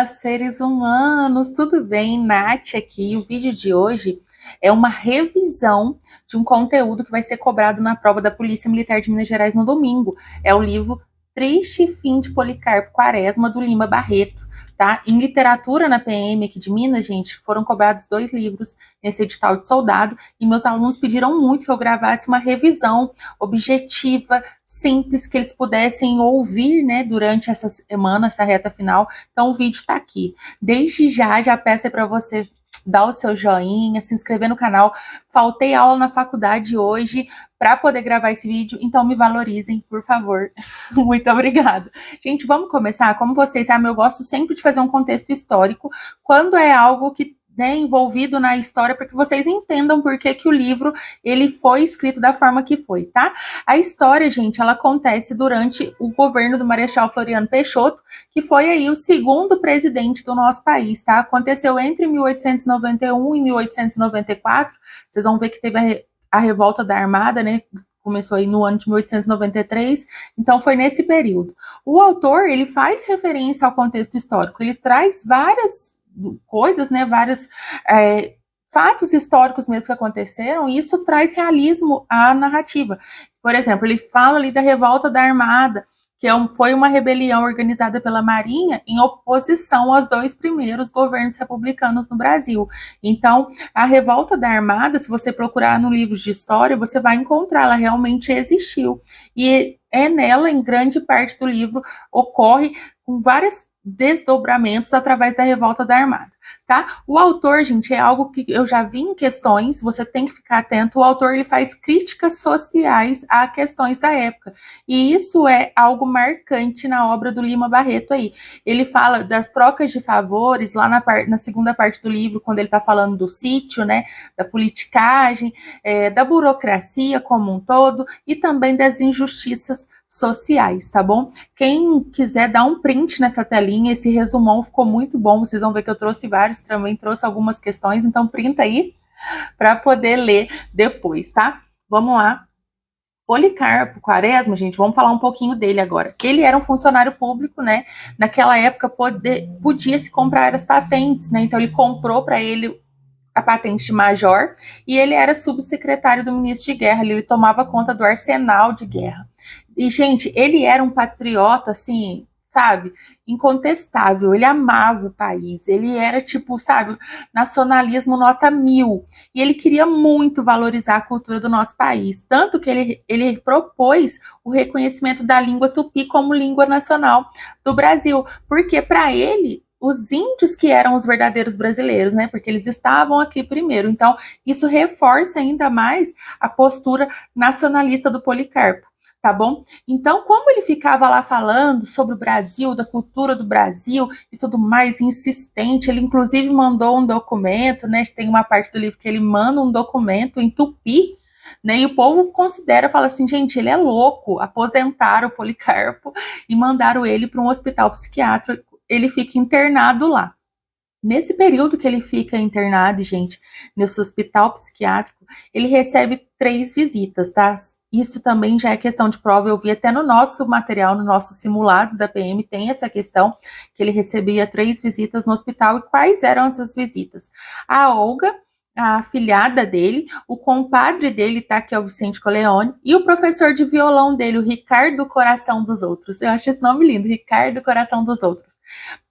Seres humanos, tudo bem? Nath aqui. O vídeo de hoje é uma revisão de um conteúdo que vai ser cobrado na prova da Polícia Militar de Minas Gerais no domingo. É o livro Triste Fim de Policarpo Quaresma, do Lima Barreto, tá? Em literatura na PM aqui de Minas, gente, foram cobrados 2 livros nesse edital de soldado e meus alunos pediram muito que eu gravasse uma revisão objetiva, simples, que eles pudessem ouvir, né, durante essa semana, essa reta final. Então o vídeo está aqui. Desde já peço para você dar o seu joinha, se inscrever no canal. Faltei aula na faculdade hoje para poder gravar esse vídeo, então me valorizem, por favor. Muito obrigada. Gente, vamos começar? Como vocês sabem, eu gosto sempre de fazer um contexto histórico quando é algo que envolvido na história, para que vocês entendam por que o livro ele foi escrito da forma que foi, tá? A história, gente, ela acontece durante o governo do Marechal Floriano Peixoto, que foi aí o segundo presidente do nosso país, tá? Aconteceu entre 1891 e 1894. Vocês vão ver que teve a revolta da Armada, né? Começou aí no ano de 1893, então foi nesse período. O autor, ele faz referência ao contexto histórico, ele traz várias coisas, né, vários fatos históricos mesmo que aconteceram, e isso traz realismo à narrativa. Por exemplo, ele fala ali da revolta da Armada, que foi uma rebelião organizada pela Marinha em oposição aos 2 primeiros governos republicanos no Brasil. Então, a revolta da Armada, se você procurar no livro de história, você vai encontrar, ela realmente existiu. E é nela, em grande parte do livro, ocorre com vários desdobramentos através da revolta da Armada, tá? O autor, gente, é algo que eu já vi em questões, você tem que ficar atento. O autor, ele faz críticas sociais a questões da época, e isso é algo marcante na obra do Lima Barreto aí. Ele fala das trocas de favores lá na segunda parte do livro, quando ele tá falando do sítio, né, da politicagem, da burocracia como um todo, e também das injustiças sociais, tá bom? Quem quiser dar um print nessa telinha, esse resumão ficou muito bom, vocês vão ver que eu trouxe vários, também trouxe algumas questões, então printa aí para poder ler depois, tá? Vamos lá. Policarpo Quaresma, gente, vamos falar um pouquinho dele agora. Ele era um funcionário público, né? Naquela época podia se comprar as patentes, né? Então ele comprou para ele a patente de major, e ele era subsecretário do ministro de guerra, ele tomava conta do arsenal de guerra. E, gente, ele era um patriota, assim, sabe, incontestável, ele amava o país, ele era tipo, sabe, nacionalismo nota 1000, e ele queria muito valorizar a cultura do nosso país, tanto que ele propôs o reconhecimento da língua tupi como língua nacional do Brasil, porque para ele os índios que eram os verdadeiros brasileiros, né? Porque eles estavam aqui primeiro. Então, isso reforça ainda mais a postura nacionalista do Policarpo, tá bom? Então, como ele ficava lá falando sobre o Brasil, da cultura do Brasil e tudo mais, insistente, ele inclusive mandou um documento, né? Tem uma parte do livro que ele manda um documento em tupi, né, e o povo considera, fala assim, gente, ele é louco, aposentaram o Policarpo e mandaram ele para um hospital psiquiátrico, ele fica internado lá. Nesse período que ele fica internado, gente, nesse hospital psiquiátrico, ele recebe 3 visitas, tá? Isso também já é questão de prova, eu vi até no nosso material, nos nossos simulados da PM, tem essa questão, que ele recebia 3 visitas no hospital, e quais eram essas visitas? A Olga, a afilhada dele, o compadre dele, tá, que é o Vicente Corleone, e o professor de violão dele, o Ricardo Coração dos Outros. Eu acho esse nome lindo, Ricardo Coração dos Outros.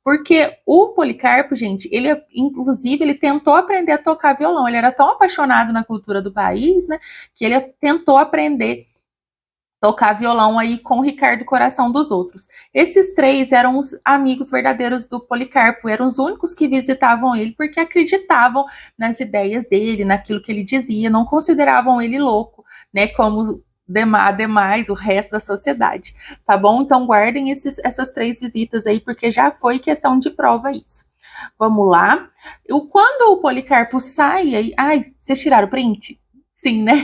Porque o Policarpo, gente, ele, inclusive, ele tentou aprender a tocar violão. Ele era tão apaixonado na cultura do país, né, que ele tentou aprender tocar violão aí com o Ricardo Coração dos Outros. Esses 3 eram os amigos verdadeiros do Policarpo, eram os únicos que visitavam ele porque acreditavam nas ideias dele, naquilo que ele dizia, não consideravam ele louco, né, como demais o resto da sociedade, tá bom? Então guardem essas 3 visitas aí, porque já foi questão de prova isso. Vamos lá. Quando o Policarpo sai aí... Ai, vocês tiraram o print? Sim, né?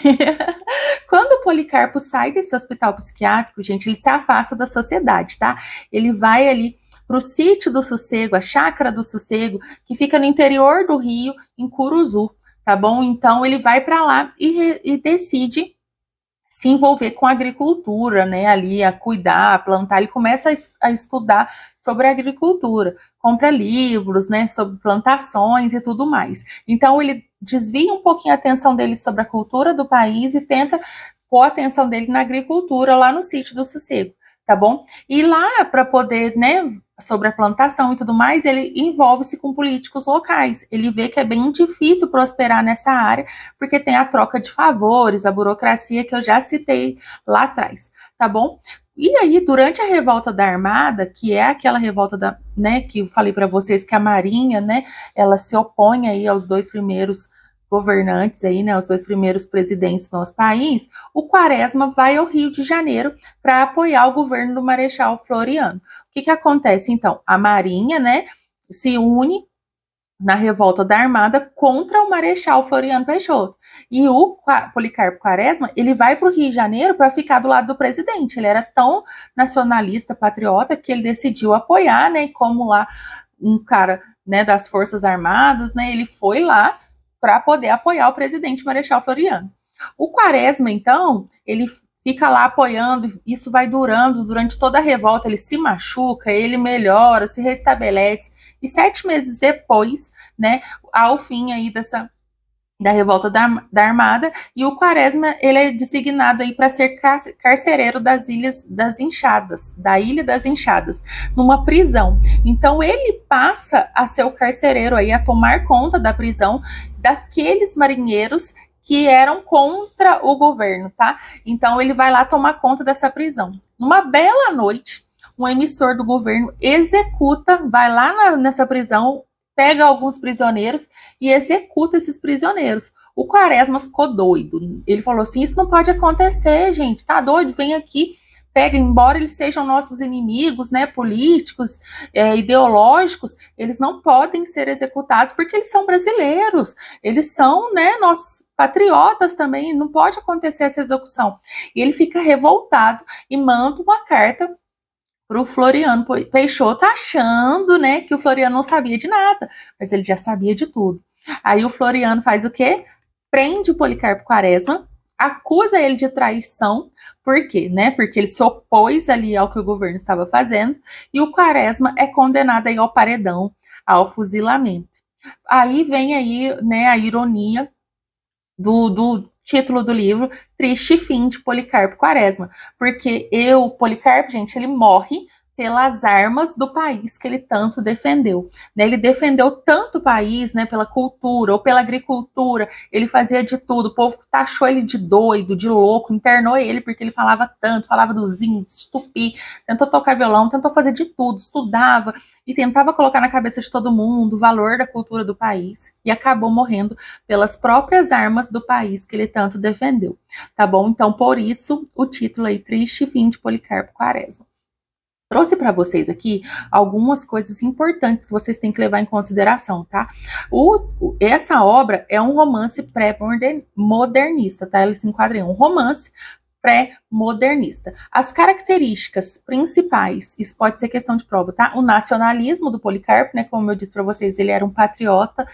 Quando o Policarpo sai desse hospital psiquiátrico, gente, ele se afasta da sociedade, tá? Ele vai ali pro Sítio do Sossego, a Chácara do Sossego, que fica no interior do Rio, em Curuzu, tá bom? Então ele vai para lá e decide se envolver com a agricultura, né, ali a cuidar, a plantar, ele começa a estudar sobre a agricultura, compra livros, né, sobre plantações e tudo mais. Então ele desvia um pouquinho a atenção dele sobre a cultura do país e tenta pôr a atenção dele na agricultura lá no sítio do Sossego, tá bom? E lá, para poder, né, sobre a plantação e tudo mais, ele envolve-se com políticos locais. Ele vê que é bem difícil prosperar nessa área, porque tem a troca de favores, a burocracia que eu já citei lá atrás, tá bom? E aí, durante a revolta da Armada, que é aquela revolta da, né, que eu falei para vocês que a Marinha, né, ela se opõe aí aos dois primeiros governantes aí, né, os dois primeiros presidentes do nosso país, o Quaresma vai ao Rio de Janeiro para apoiar o governo do Marechal Floriano. O que acontece, então? A Marinha, né, se une na revolta da Armada contra o Marechal Floriano Peixoto. E o Policarpo Quaresma, ele vai para o Rio de Janeiro para ficar do lado do presidente. Ele era tão nacionalista, patriota, que ele decidiu apoiar, né, e como lá um cara, né, das Forças Armadas, né, ele foi lá para poder apoiar o presidente Marechal Floriano. O Quaresma, então, ele fica lá apoiando, isso vai durando durante toda a revolta, ele se machuca, ele melhora, se restabelece, e 7 meses depois, né, ao fim aí da revolta da Armada, e o Quaresma, ele é designado aí para ser carcereiro das Ilhas das Enxadas, da Ilha das Enxadas, numa prisão. Então ele passa a ser o carcereiro aí, a tomar conta da prisão daqueles marinheiros que eram contra o governo, tá? Então ele vai lá tomar conta dessa prisão. Numa bela noite, um emissor do governo executa, vai lá nessa prisão, pega alguns prisioneiros e executa esses prisioneiros. O Quaresma ficou doido. Ele falou assim: isso não pode acontecer, gente, tá doido? Vem aqui, pega, embora eles sejam nossos inimigos, né, políticos, ideológicos, eles não podem ser executados porque eles são brasileiros, eles são, né, nossos patriotas também, não pode acontecer essa execução. E ele fica revoltado e manda uma carta para o Floriano Peixoto, achando, né, que o Floriano não sabia de nada, mas ele já sabia de tudo. Aí o Floriano faz o quê? Prende o Policarpo Quaresma, acusa ele de traição. Por quê? Né? Porque ele se opôs ali ao que o governo estava fazendo, e o Quaresma é condenado aí ao paredão, ao fuzilamento. Aí vem aí, né, a ironia do título do livro, Triste Fim de Policarpo Quaresma, porque Policarpo, gente, ele morre pelas armas do país que ele tanto defendeu. Né? Ele defendeu tanto o país, né, pela cultura ou pela agricultura, ele fazia de tudo, o povo taxou ele de doido, de louco, internou ele porque ele falava tanto, falava dos índios, tupi, tentou tocar violão, tentou fazer de tudo, estudava e tentava colocar na cabeça de todo mundo o valor da cultura do país e acabou morrendo pelas próprias armas do país que ele tanto defendeu. Tá bom? Então, por isso, o título aí, Triste Fim de Policarpo Quaresma. Trouxe para vocês aqui algumas coisas importantes que vocês têm que levar em consideração, tá? Essa obra é um romance pré-modernista, tá? Ela se enquadra em um romance pré-modernista. As características principais, isso pode ser questão de prova, tá? O nacionalismo do Policarpo, né? Como eu disse para vocês, ele era um patriota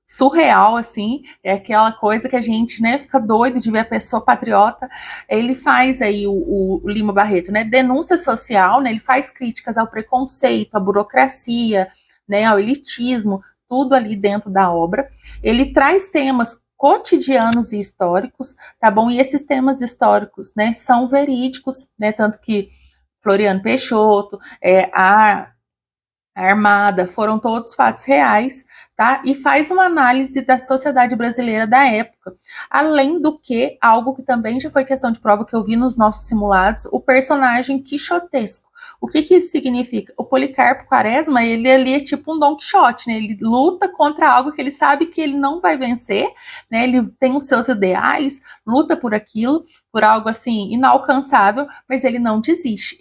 surreal, assim, é aquela coisa que a gente, né, fica doido de ver a pessoa patriota. Ele faz aí, o Lima Barreto, né, denúncia social, né, ele faz críticas ao preconceito, à burocracia, né, ao elitismo, tudo ali dentro da obra. Ele traz temas cotidianos e históricos, tá bom? E esses temas históricos, né, são verídicos, né, tanto que Floriano Peixoto, a Armada, foram todos fatos reais, tá? E faz uma análise da sociedade brasileira da época. Além do que, algo que também já foi questão de prova que eu vi nos nossos simulados, o personagem quixotesco. O que isso significa? O Policarpo Quaresma, ele ali é tipo um Dom Quixote, né? Ele luta contra algo que ele sabe que ele não vai vencer, né? Ele tem os seus ideais, luta por aquilo, por algo assim inalcançável, mas ele não desiste.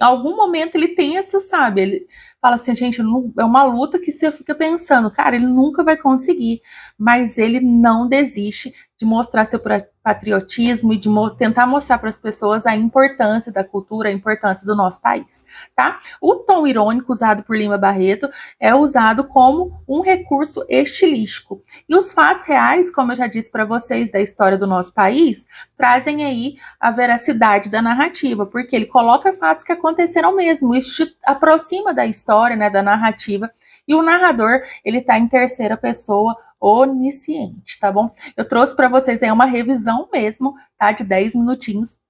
Em algum momento ele tem essa, sabe? fala assim, gente, é uma luta que você fica pensando, cara, ele nunca vai conseguir, mas ele não desiste de mostrar seu patriotismo e de tentar mostrar para as pessoas a importância da cultura, a importância do nosso país, tá? O tom irônico usado por Lima Barreto é usado como um recurso estilístico. E os fatos reais, como eu já disse para vocês, da história do nosso país, trazem aí a veracidade da narrativa, porque ele coloca fatos que aconteceram mesmo, isso aproxima da história, né, da narrativa, e o narrador, ele tá em terceira pessoa, onisciente, tá bom? Eu trouxe para vocês aí uma revisão mesmo, tá, de 10 minutinhos,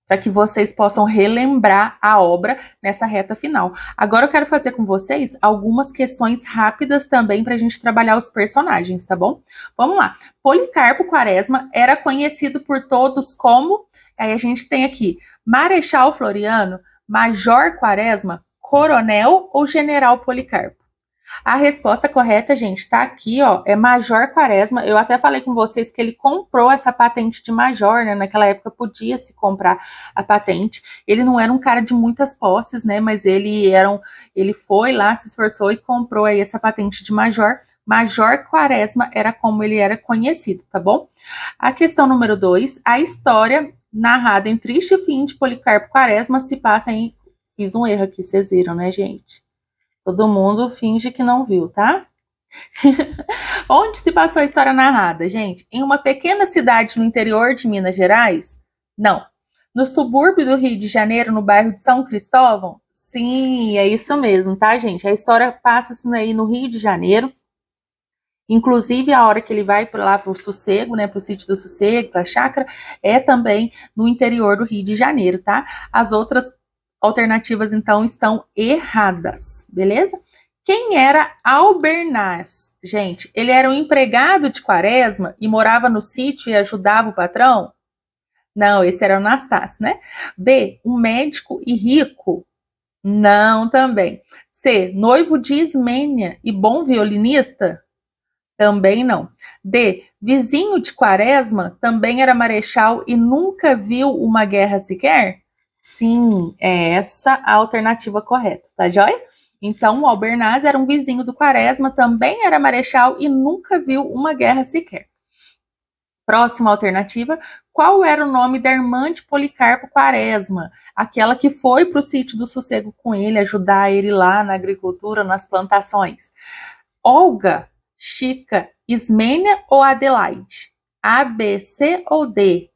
para que vocês possam relembrar a obra nessa reta final. Agora eu quero fazer com vocês algumas questões rápidas também para a gente trabalhar os personagens, tá bom? Vamos lá. Policarpo Quaresma era conhecido por todos como, aí a gente tem aqui, Marechal Floriano, Major Quaresma, Coronel ou General Policarpo? A resposta correta, gente, tá aqui, ó, é Major Quaresma. Eu até falei com vocês que ele comprou essa patente de major, né? Naquela época podia se comprar a patente. Ele não era um cara de muitas posses, né? Mas ele foi lá, se esforçou e comprou aí essa patente de major. Major Quaresma era como ele era conhecido, tá bom? A questão número 2, a história narrada em Triste Fim de Policarpo Quaresma se passa em... Fiz um erro aqui, vocês viram, né, gente? Todo mundo finge que não viu, tá? Onde se passou a história narrada, gente? Em uma pequena cidade no interior de Minas Gerais? Não. No subúrbio do Rio de Janeiro, no bairro de São Cristóvão? Sim, é isso mesmo, tá, gente? A história passa-se aí no Rio de Janeiro. Inclusive, a hora que ele vai lá para o Sossego, né, para o sítio do Sossego, para a chácara, é também no interior do Rio de Janeiro, tá? As outras alternativas, então, estão erradas, beleza? Quem era Albernaz? Gente, ele era um empregado de Quaresma e morava no sítio e ajudava o patrão? Não, esse era o Anastácio, né? B, um médico e rico? Não, também. C, noivo de Ismênia e bom violinista? Também não. D, vizinho de Quaresma, também era marechal e nunca viu uma guerra sequer? Sim, é essa a alternativa correta, tá joia? Então, o Albernaz era um vizinho do Quaresma, também era marechal e nunca viu uma guerra sequer. Próxima alternativa, qual era o nome da irmã de Policarpo Quaresma? Aquela que foi para o sítio do Sossego com ele, ajudar ele lá na agricultura, nas plantações. Olga, Chica, Ismênia ou Adelaide? A, B, C ou D?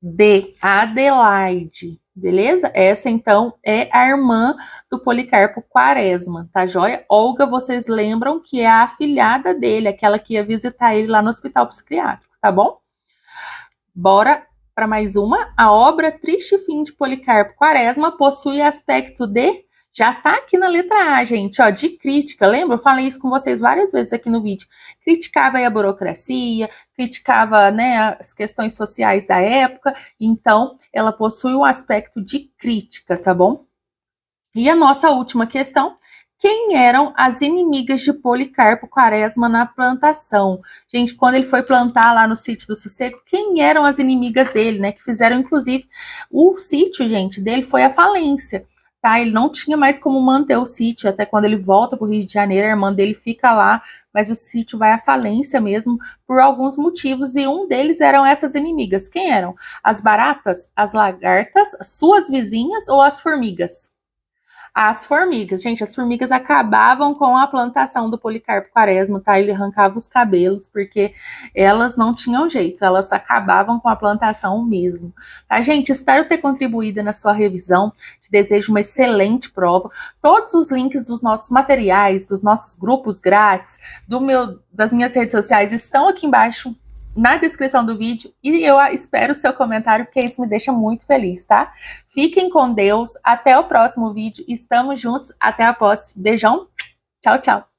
D, Adelaide. Beleza? Essa, então, é a irmã do Policarpo Quaresma, tá joia? Olga, vocês lembram que é a afilhada dele, aquela que ia visitar ele lá no hospital psiquiátrico, tá bom? Bora para mais uma. A obra Triste Fim de Policarpo Quaresma possui aspecto de... Já tá aqui na letra A, gente, ó, de crítica. Lembra? Eu falei isso com vocês várias vezes aqui no vídeo. Criticava aí a burocracia, criticava, né, as questões sociais da época. Então, ela possui um aspecto de crítica, tá bom? E a nossa última questão. Quem eram as inimigas de Policarpo Quaresma na plantação? Gente, quando ele foi plantar lá no sítio do Sossego, quem eram as inimigas dele, né? Que fizeram, inclusive, o sítio, gente, dele foi a falência. Tá, ele não tinha mais como manter o sítio, até quando ele volta para o Rio de Janeiro, a irmã dele fica lá, mas o sítio vai à falência mesmo, por alguns motivos, e um deles eram essas inimigas. Quem eram? As baratas, as lagartas, suas vizinhas ou as formigas? As formigas, gente, as formigas acabavam com a plantação do Policarpo Quaresma, tá? Ele arrancava os cabelos, porque elas não tinham jeito, elas acabavam com a plantação mesmo. Tá, gente? Espero ter contribuído na sua revisão, te desejo uma excelente prova. Todos os links dos nossos materiais, dos nossos grupos grátis, das minhas redes sociais estão aqui embaixo na descrição do vídeo e eu espero o seu comentário, porque isso me deixa muito feliz, tá? Fiquem com Deus, até o próximo vídeo, estamos juntos, até a próxima. Beijão, tchau, tchau!